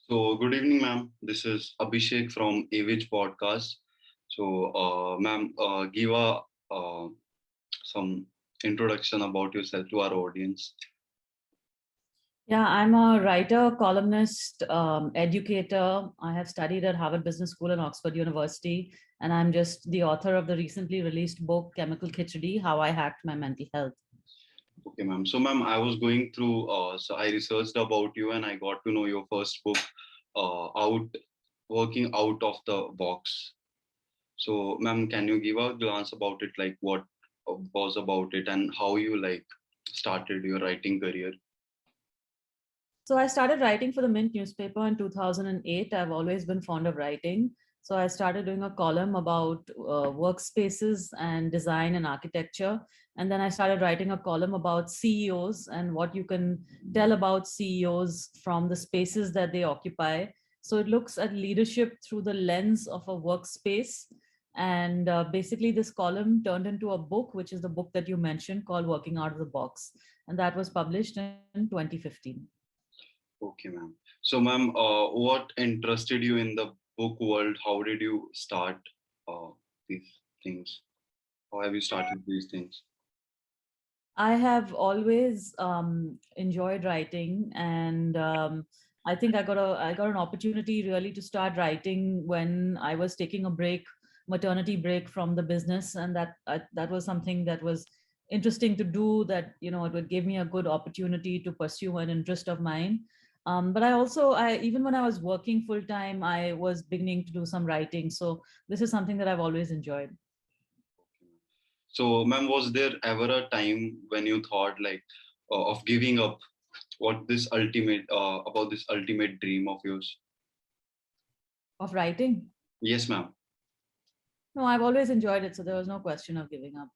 So, good evening, ma'am. This is Abhishek from AVH Podcast. So, ma'am, give some introduction about yourself to our audience. Yeah, I'm a writer, columnist, educator. I have studied at Harvard Business School and Oxford University, and I'm just the author of the recently released book, Chemical Khichdi, How I Hacked My Mental Health. Okay, ma'am. So, ma'am, I was going through, so I researched about you and I got to know your first book, out working out of the box. So, ma'am, can you give a glance about it, like what was about it and how you like started your writing career? So I started writing for the Mint newspaper in 2008. I've always been fond of writing. So I started doing a column about workspaces and design and architecture. And then I started writing a column about CEOs and what you can tell about CEOs from the spaces that they occupy. So it looks at leadership through the lens of a workspace. And basically, this column turned into a book, which is the book that you mentioned called Working Out of the Box. And that was published in 2015. Okay, ma'am. So, ma'am, what interested you in the book world? How did you start uh, these things? How have you started these things? I have always enjoyed writing, and I got an opportunity really to start writing when I was taking a break, maternity break from the business, and that was something that was interesting to do. That it would give me a good opportunity to pursue an interest of mine. But I even when I was working full time, I was beginning to do some writing. So this is something that I've always enjoyed. So, ma'am, was there ever a time when you thought like of giving up what this ultimate about this ultimate dream of yours? Of writing. Yes, ma'am. No, I've always enjoyed it, so there was no question of giving up.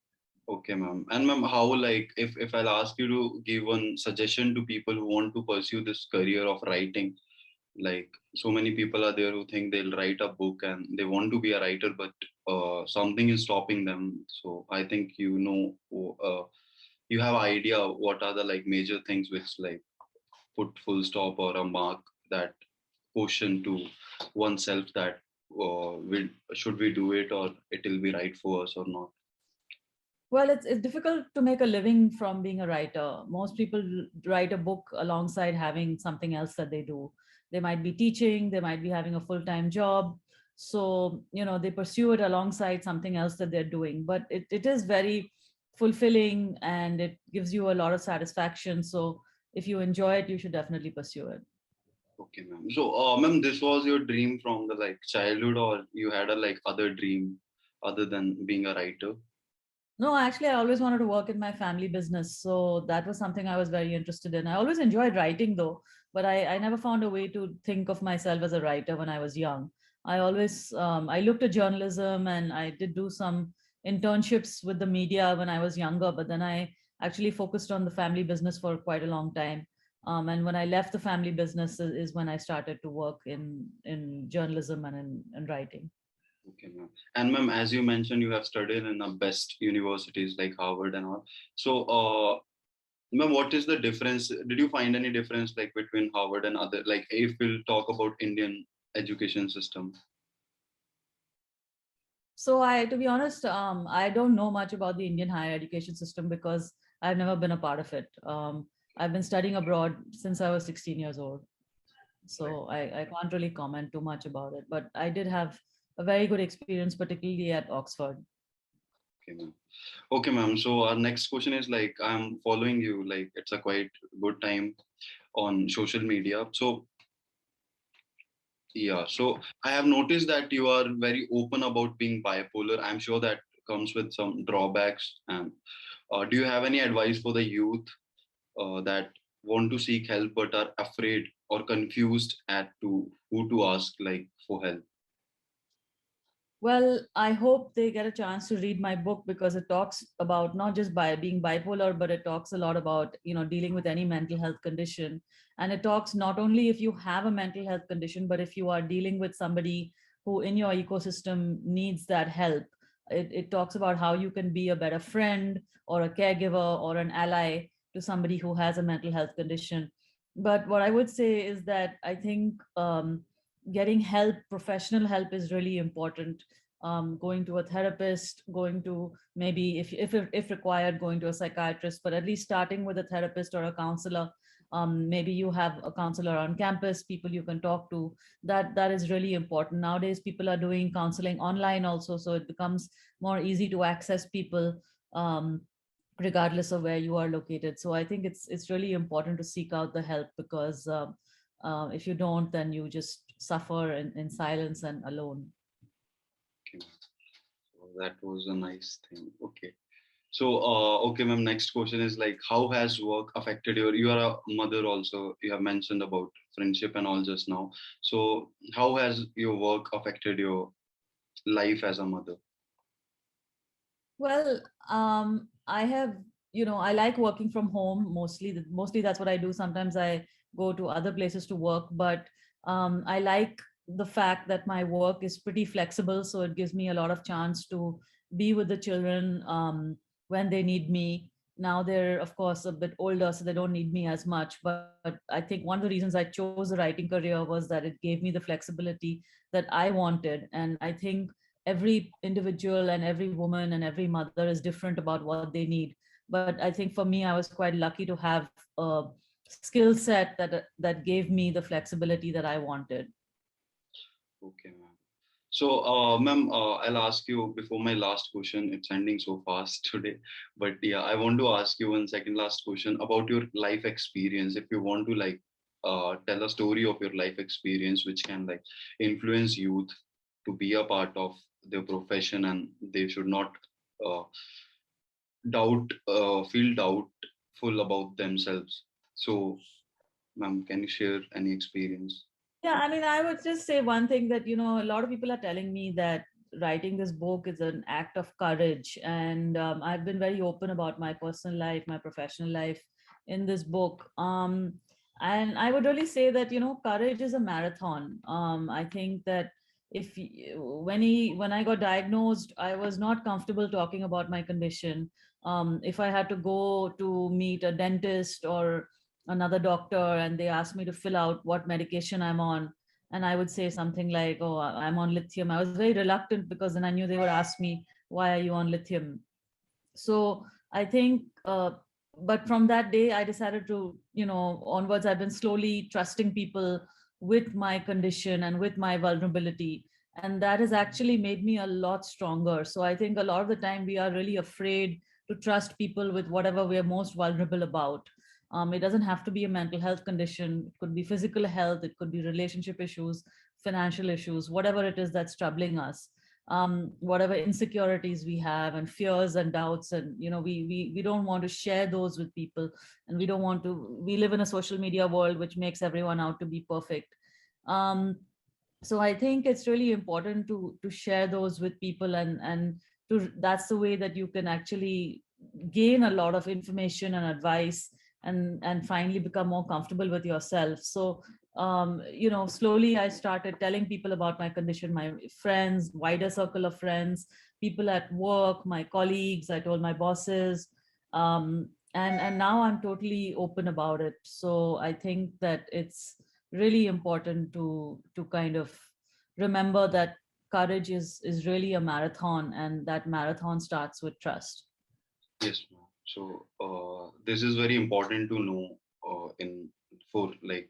Okay, ma'am. And ma'am, how like if I'll ask you to give one suggestion to people who want to pursue this career of writing, like so many people are there who think they'll write a book and they want to be a writer, but something is stopping them. So I think you have idea what are the like major things which like put full stop or a mark that question to oneself that should we do it or it will be right for us or not. Well, it's difficult to make a living from being a writer. Most people write a book alongside having something else that they do. They might be teaching, they might be having a full-time job. So, they pursue it alongside something else that they're doing. But it is very fulfilling and it gives you a lot of satisfaction. So if you enjoy it, you should definitely pursue it. Okay, ma'am. So, ma'am, this was your dream from the like childhood, or you had a like other dream other than being a writer? No, actually, I always wanted to work in my family business. So that was something I was very interested in. I always enjoyed writing though, but I never found a way to think of myself as a writer when I was young. I looked at journalism and I did do some internships with the media when I was younger, but then I actually focused on the family business for quite a long time. And when I left the family business is when I started to work in journalism and in writing. Okay, ma'am. And ma'am, as you mentioned, you have studied in the best universities like Harvard and all. So, ma'am, what is the difference? Did you find any difference like between Harvard and other? Like, if we'll talk about Indian education system. So to be honest, I don't know much about the Indian higher education system because I've never been a part of it. I've been studying abroad since I was 16 years old. Right. So I can't really comment too much about it, but I did have a very good experience, particularly at Oxford. Okay, ma'am. Okay, ma'am. So our next question is like I'm following you. Like it's a quite good time on social media. So yeah, so I have noticed that you are very open about being bipolar. I'm sure that comes with some drawbacks. And do you have any advice for the youth that want to seek help but are afraid or confused at to who to ask like for help? Well, I hope they get a chance to read my book because it talks about not just by being bipolar, but it talks a lot about, dealing with any mental health condition. And it talks not only if you have a mental health condition, but if you are dealing with somebody who in your ecosystem needs that help. It talks about how you can be a better friend or a caregiver or an ally to somebody who has a mental health condition. But what I would say is that I think getting help, professional help, is really important. Going to a therapist, going to maybe, if required, going to a psychiatrist, but at least starting with a therapist or a counselor. Maybe you have a counselor on campus, people you can talk to. That is really important. Nowadays, people are doing counseling online also, so it becomes more easy to access people. Um, Regardless of where you are located. So I think it's really important to seek out the help, because if you don't, then you just suffer in silence and alone. Okay, ma'am. So that was a nice thing. Okay. So, okay, ma'am. Next question is like, how has work affected your? You are a mother also. You have mentioned about friendship and all just now. So, how has your work affected your life as a mother? Well, I have, I like working from home mostly. Mostly that's what I do. Sometimes I go to other places to work, but I like the fact that my work is pretty flexible. So it gives me a lot of chance to be with the children when they need me. Now they're, of course, a bit older, so they don't need me as much. But I think one of the reasons I chose the writing career was that it gave me the flexibility that I wanted. And I think every individual and every woman and every mother is different about what they need. But I think for me, I was quite lucky to have a skill set that gave me the flexibility that I wanted. Okay, ma'am. So, ma'am, I'll ask you before my last question. It's ending so fast today, but yeah, I want to ask you one second last question about your life experience. If you want to like tell a story of your life experience, which can like influence youth to be a part of their profession, and they should not uh, feel doubtful about themselves. So, ma'am, can you share any experience? Yeah, I mean, I would just say one thing, that, a lot of people are telling me that writing this book is an act of courage. And I've been very open about my personal life, my professional life in this book. And I would really say that, courage is a marathon. I think that when I got diagnosed, I was not comfortable talking about my condition. If I had to go to meet a dentist or another doctor and they asked me to fill out what medication I'm on, and I would say something like, oh, I'm on lithium, I was very reluctant, because then I knew they would ask me, why are you on lithium? So I think but from that day I decided to, onwards, I've been slowly trusting people with my condition and with my vulnerability, and that has actually made me a lot stronger. So I think a lot of the time we are really afraid to trust people with whatever we're most vulnerable about. It doesn't have to be a mental health condition, it could be physical health, it could be relationship issues, financial issues, whatever it is that's troubling us, whatever insecurities we have and fears and doubts. And we don't want to share those with people, and we don't want to, we live in a social media world which makes everyone out to be perfect. So I think it's really important to share those with people, and that's the way that you can actually gain a lot of information and advice, and finally become more comfortable with yourself. So slowly I started telling people about my condition, my friends, wider circle of friends, people at work, my colleagues, I told my bosses. And now I'm totally open about it. So I think that it's really important to kind of remember that courage is really a marathon, and that marathon starts with trust. Yes, ma'am. So this is very important to know in for like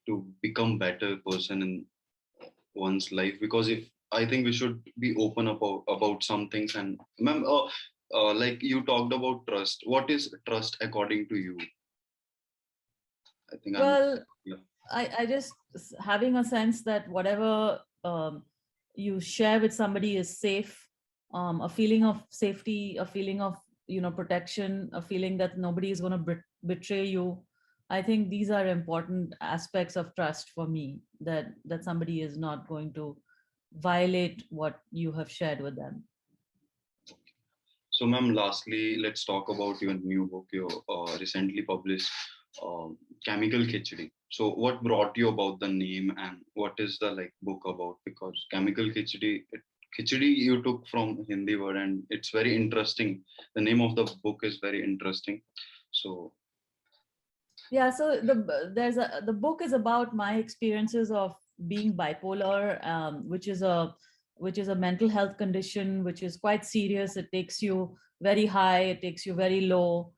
to become better person in one's life, because if I think we should be open about some things. And ma'am, like you talked about trust. What is trust according to you? I think I'm Well, yeah. I just having a sense that whatever you share with somebody is safe, a feeling of safety, a feeling of protection, a feeling that nobody is going to betray you. I think these are important aspects of trust for me, that somebody is not going to violate what you have shared with them. So, ma'am, lastly, let's talk about your new book you recently published, Chemical Khichdi. So, what brought you about the name, and what is the like book about? Because Chemical Khichdi, Khichdi you took from Hindi word, and it's very interesting. The name of the book is very interesting. So, Yeah, so the book is about my experiences of being bipolar, which is a mental health condition which is quite serious. It takes you very high, it takes you very low.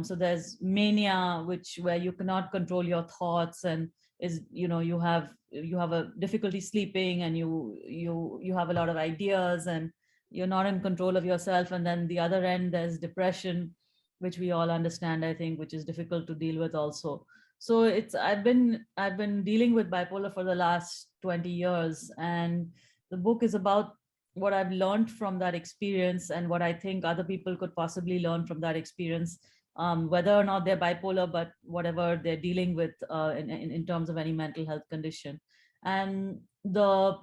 So there's mania, which where you cannot control your thoughts, and is you have a difficulty sleeping, and you have a lot of ideas, and you're not in control of yourself. And then the other end, there's depression, which we all understand, I think, which is difficult to deal with also. So it's I've been dealing with bipolar for the last 20 years, and the book is about what I've learned from that experience and what I think other people could possibly learn from that experience, whether or not they're bipolar, but whatever they're dealing with in terms of any mental health condition. And the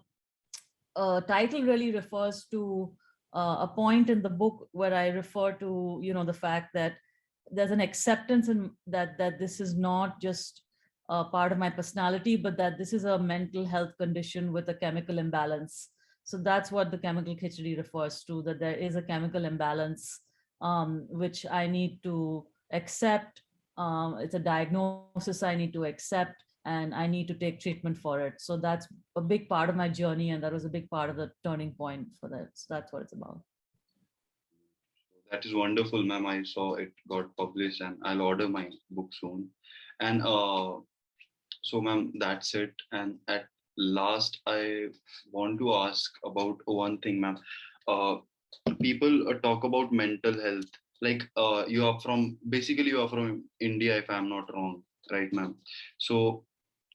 title really refers to a point in the book where I refer to, the fact that there's an acceptance in that this is not just a part of my personality, but that this is a mental health condition with a chemical imbalance. So that's what the chemical khichdi refers to, that there is a chemical imbalance, which I need to accept. It's a diagnosis I need to accept, and I need to take treatment for it. So that's a big part of my journey, and that was a big part of the turning point for that. So that's what it's about. That is wonderful, ma'am. I saw it got published, and I'll order my book soon. And so, ma'am, that's it. And at last, I want to ask about one thing, ma'am. Uh, People talk about mental health. Like, you are from basically you are from India, if I'm not wrong, right, ma'am? So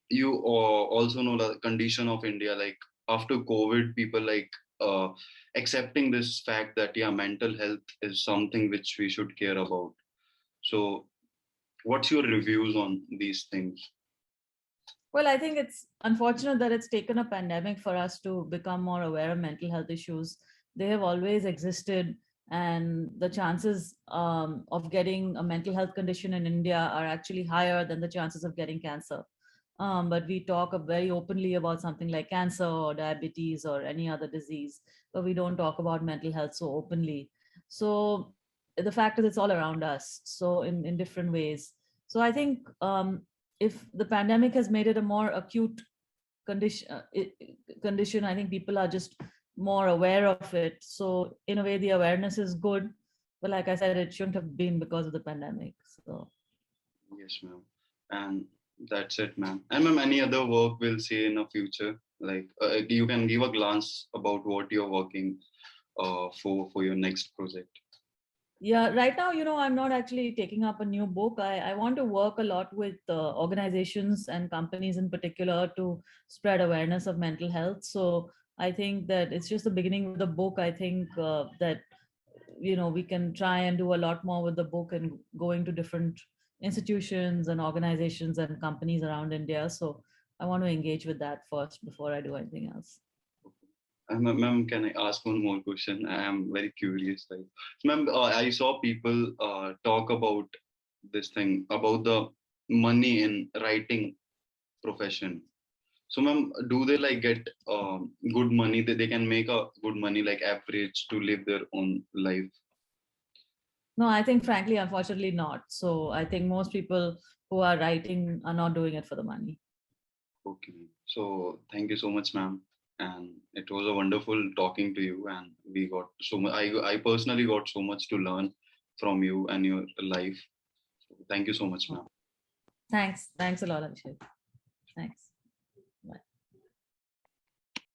you also know the condition of India. Like after COVID, people like accepting this fact that yeah, mental health is something which we should care about. So, what's your reviews on these things? Well, I think it's unfortunate that it's taken a pandemic for us to become more aware of mental health issues. They have always existed, and the chances of getting a mental health condition in India are actually higher than the chances of getting cancer. But we talk very openly about something like cancer or diabetes or any other disease, but we don't talk about mental health so openly. So the fact is, it's all around us. So in different ways. So I think if the pandemic has made it a more acute condition, I think people are just more aware of it. So in a way, the awareness is good. But like I said, it shouldn't have been because of the pandemic. So Yes, ma'am. And that's it, ma'am. And ma'am, any other work we'll see in the future? Like you can give a glance about what you're working for your next project. yeah, right now, I'm not actually taking up a new book. I want to work a lot with organizations and companies in particular to spread awareness of mental health. So I think that it's just the beginning of the book. I think that we can try and do a lot more with the book and going to different institutions and organizations and companies around India. So I want to engage with that first before I do anything else. Ma'am, can I ask one more question? I am very curious. Like, ma'am, I saw people talk about this thing about the money in writing profession. So, ma'am, do they like get good money? That they can make a good money, like average, to live their own life? No, I think frankly, unfortunately, not. So I think most people who are writing are not doing it for the money. Okay. So, thank you so much, ma'am. And it was a wonderful talking to you. And we got so much. I personally got so much to learn from you and your life. So thank you so much, ma'am. Thanks. Thanks a lot, Abhishek. Thanks.